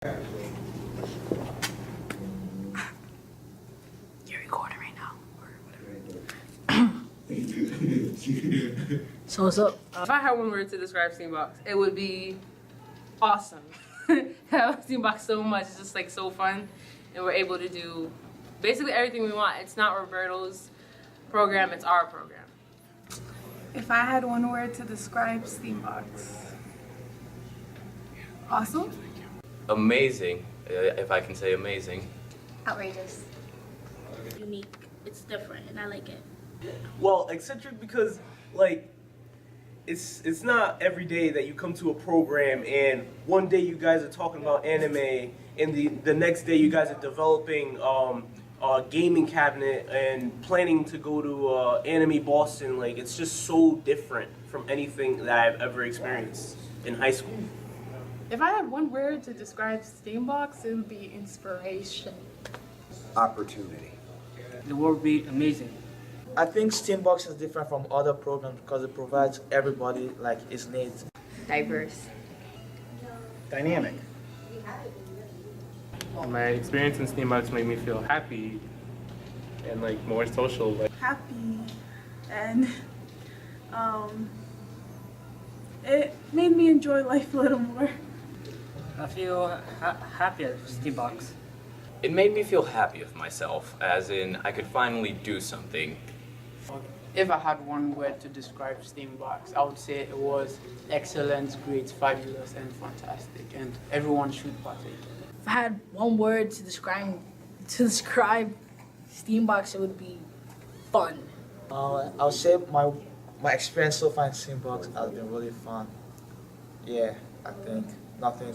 You're recording right now, or whatever. So what's up? If I had one word to describe Steambox, it would be awesome. I love Steambox so much. It's just like so fun, and we're able to do basically everything we want. It's not Roberto's program; it's our program. If I had one word to describe Steambox, awesome. Amazing, if I can say amazing. Outrageous. Unique. It's different, and I like it. Well, eccentric because, like, it's not every day that you come to a program and one day you guys are talking about anime and the next day you guys are developing a gaming cabinet and planning to go to Anime Boston. Like, it's just so different from anything that I've ever experienced in high school. If I had one word to describe Steambox, it would be inspiration. Opportunity. The word would be amazing. I think Steambox is different from other programs because it provides everybody like its needs. Diverse. Dynamic. My experience in Steambox made me feel happy and like more social. Happy, and it made me enjoy life a little more. I feel happy at Steambox. It made me feel happy with myself, as in I could finally do something. If I had one word to describe Steambox, I would say it was excellent, great, fabulous, and fantastic, and everyone should partake. If I had one word to describe Steambox, it would be fun. I'll say my experience so far in Steambox has been really fun. Yeah, I think nothing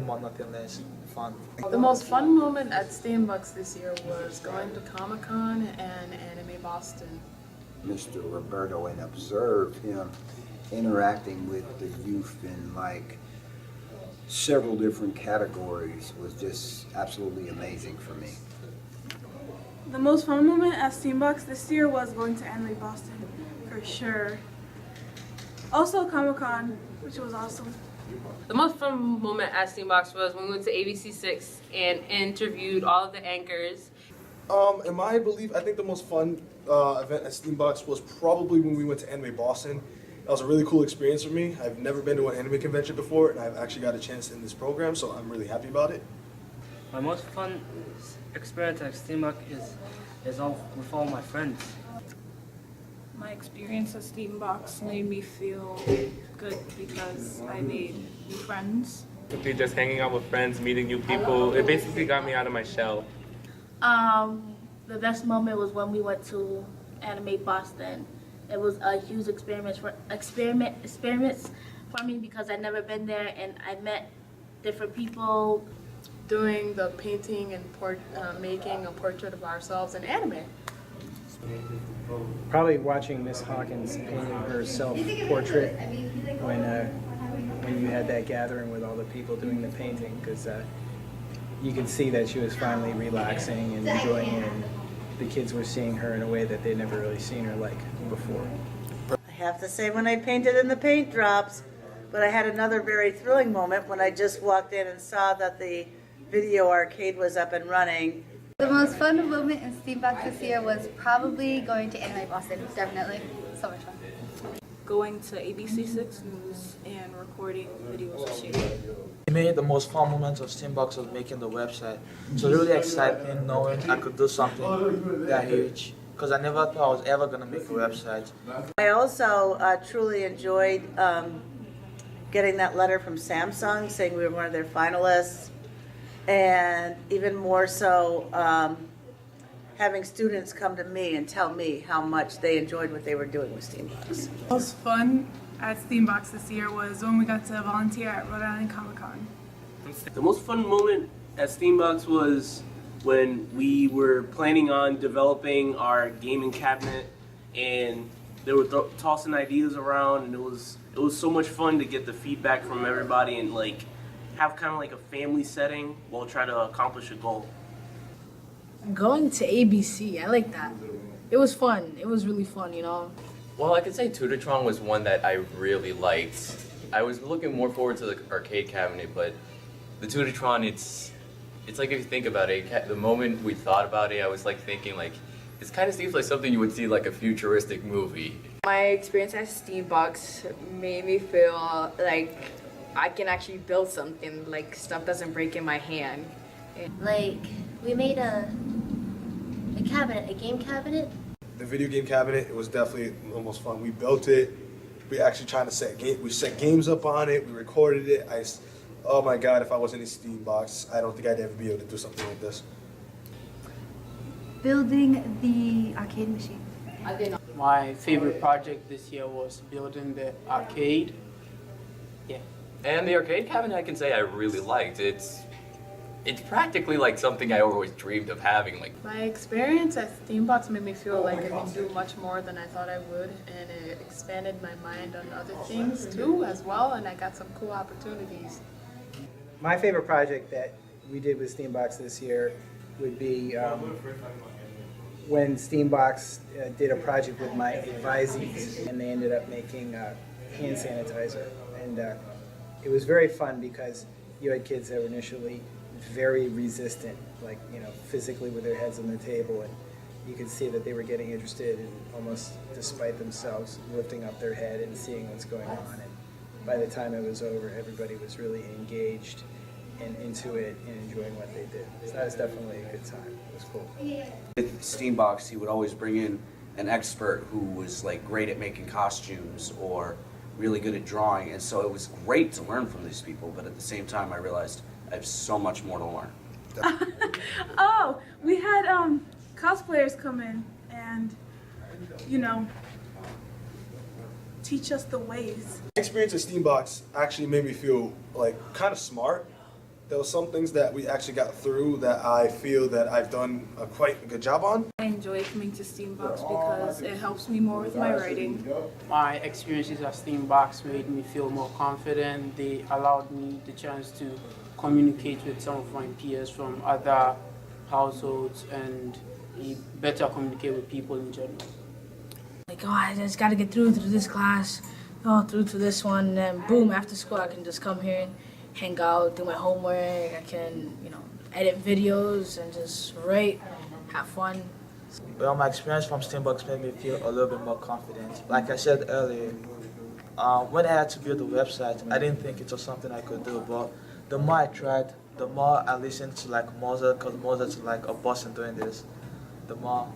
more, nothing less fun. The most fun moment at Steambox this year was going to Comic-Con and Anime Boston. Mr. Roberto, and observe him interacting with the youth in like several different categories was just absolutely amazing for me. The most fun moment at Steambox this year was going to Anime Boston, for sure. Also Comic-Con, which was awesome. The most fun moment at Steambox was when we went to ABC6 and interviewed all of the anchors. In my belief, I think the most fun event at Steambox was probably when we went to Anime Boston. That was a really cool experience for me. I've never been to an anime convention before, and I've actually got a chance in this program, so I'm really happy about it. My most fun experience at Steambox is with all my friends. My experience at Steambox made me feel good because I made new friends. Simply just hanging out with friends, meeting new people, it basically got me out of my shell. The best moment was when we went to Anime Boston. It was a huge experiments for me because I'd never been there, and I met different people. Doing the painting and making a portrait of ourselves in anime. Probably watching Miss Hawkins painting her self-portrait when you had that gathering with all the people doing the painting, because you could see that she was finally relaxing and enjoying it, and the kids were seeing her in a way that they'd never really seen her like before. I have to say, when I painted in the paint drops, but I had another very thrilling moment when I just walked in and saw that the video arcade was up and running. The most fun moment in Steambox this year was probably going to Anime Boston. Definitely. So much fun. Going to ABC6 News and recording videos of shooting. To me, the most fun moments of Steambox was making the website. So really exciting knowing I could do something that huge, because I never thought I was ever going to make a website. I also truly enjoyed getting that letter from Samsung saying we were one of their finalists, and even more so having students come to me and tell me how much they enjoyed what they were doing with Steambox. The most fun at Steambox this year was when we got to volunteer at Rhode Island Comic-Con. The most fun moment at Steambox was when we were planning on developing our gaming cabinet, and they were tossing ideas around, and it was so much fun to get the feedback from everybody and like have kind of like a family setting while trying to accomplish a goal. Going to ABC, I like that. It was fun. It was really fun, you know. Well, I could say Tutortron was one that I really liked. I was looking more forward to the arcade cabinet, but the Tutatron, it's like if you think about it, the moment we thought about it, I was like thinking like, this kind of seems like something you would see like a futuristic movie. My experience at Steambox made me feel like I can actually build something, like stuff doesn't break in my hand. Like, we made a cabinet, a game cabinet. The video game cabinet, it was definitely the most fun. We built it. We actually trying to we set games up on it. We recorded it. Oh my God, if I wasn't in Steambox, I don't think I'd ever be able to do something like this. Building the arcade machine. My favorite project this year was building the arcade. Yeah. And the arcade cabinet, I can say I really liked. It's practically like something I always dreamed of having. Like, my experience at Steambox made me feel like I can do much more than I thought I would, and it expanded my mind on other things too as well, and I got some cool opportunities. My favorite project that we did with Steambox this year would be when Steambox did a project with my advisees, and they ended up making hand sanitizer. And it was very fun because you had kids that were initially very resistant, like, you know, physically with their heads on the table, and you could see that they were getting interested and almost despite themselves lifting up their head and seeing what's going on. And by the time it was over, everybody was really engaged and into it and enjoying what they did. So that was definitely a good time. It was cool. With Steambox, he would always bring in an expert who was like great at making costumes or really good at drawing, and so it was great to learn from these people, but at the same time I realized I have so much more to learn. Oh, we had cosplayers come in and, you know, teach us the ways. My experience at Steambox actually made me feel like kind of smart. There were some things that we actually got through that I feel that I've done a quite a good job on. I enjoy coming to Steambox because it helps me more with my writing. My experiences at Steambox made me feel more confident. They allowed me the chance to communicate with some of my peers from other households and better communicate with people in general. Like, oh, I just got to get through this class, through to this one, and then boom, after school I can just come here and hang out, do my homework. I can, you know, edit videos and just write, have fun. Well, my experience from Steambox made me feel a little bit more confident. Like I said earlier, when I had to build a website, I didn't think it was something I could do, but the more I tried, the more I listened to like Mozart, because Mozart's like a boss in doing this, the more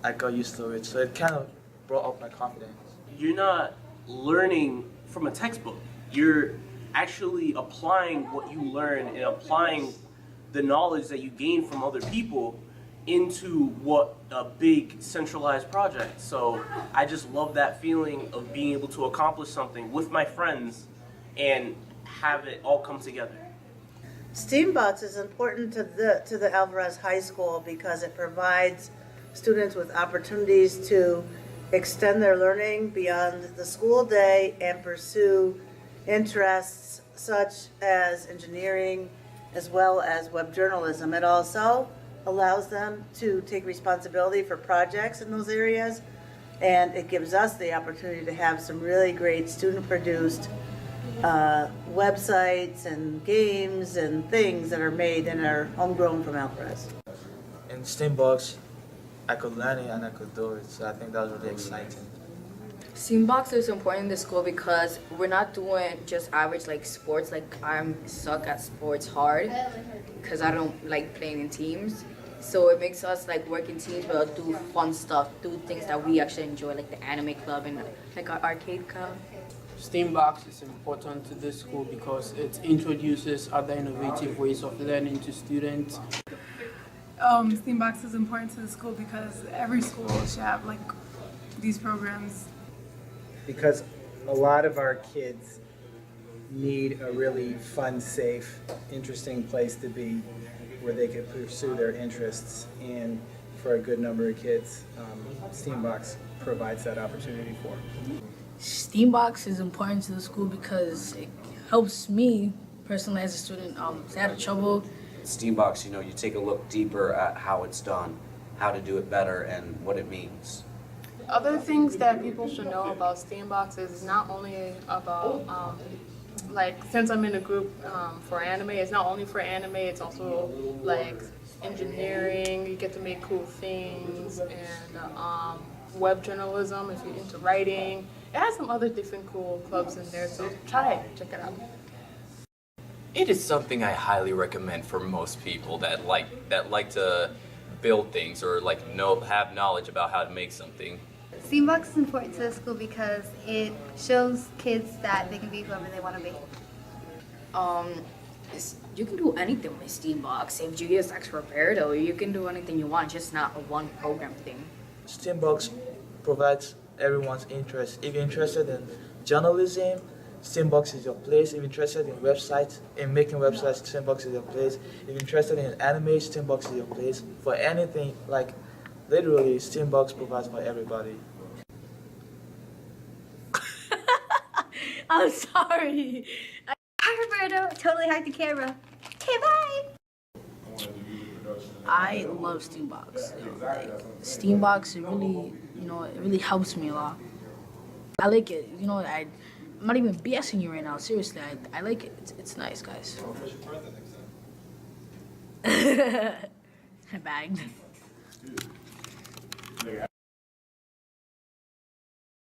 I got used to it. So it kind of brought up my confidence. You're not learning from a textbook. You're actually applying what you learn and applying the knowledge that you gain from other people into what a big centralized project. So I just love that feeling of being able to accomplish something with my friends and have it all come together. Steambox is important to the Alvarez High School because it provides students with opportunities to extend their learning beyond the school day and pursue interests such as engineering as well as web journalism. It also allows them to take responsibility for projects in those areas, and it gives us the opportunity to have some really great student-produced websites and games and things that are made and are homegrown from Alvarez. In Steambox, I could learn it and I could do it, so I think that was really exciting. Steambox is important in the school because we're not doing just average like sports. Like I suck at sports hard because I don't like playing in teams. So it makes us like work in teams, but do fun stuff, do things that we actually enjoy, like the anime club and like our arcade club. Steambox is important to this school because it introduces other innovative ways of learning to students. Steambox is important to the school because every school should have like these programs. Because a lot of our kids need a really fun, safe, interesting place to be where they can pursue their interests, and for a good number of kids, Steambox provides that opportunity for them. Steambox is important to the school because it helps me personally as a student stay out of trouble. Steambox, you know, you take a look deeper at how it's done, how to do it better, and what it means. Other things that people should know about Steambox is not only about like since I'm in a group for anime, it's not only for anime, it's also like engineering. You get to make cool things, and web journalism if you're into writing. It has some other different cool clubs in there, so try it, check it out. It is something I highly recommend for most people that like to build things or like have knowledge about how to make something. Steambox is important to the school because it shows kids that they can be whoever they want to be. You can do anything with Steambox. If you get extra prepared, or you can do anything you want, just not a one program thing. Steambox provides everyone's interest. If you're interested in journalism, Steambox is your place. If you're interested in websites, in making websites, Steambox is your place. If you're interested in anime, Steambox is your place. For anything, like literally, Steambox provides for everybody. I'm sorry. Hi, Roberto. Totally hacked the camera. Okay, bye. I love Steambox. Steambox, it really helps me a lot. I like it. I'm not even BSing you right now. Seriously, I like it. It's nice, guys. I bagged.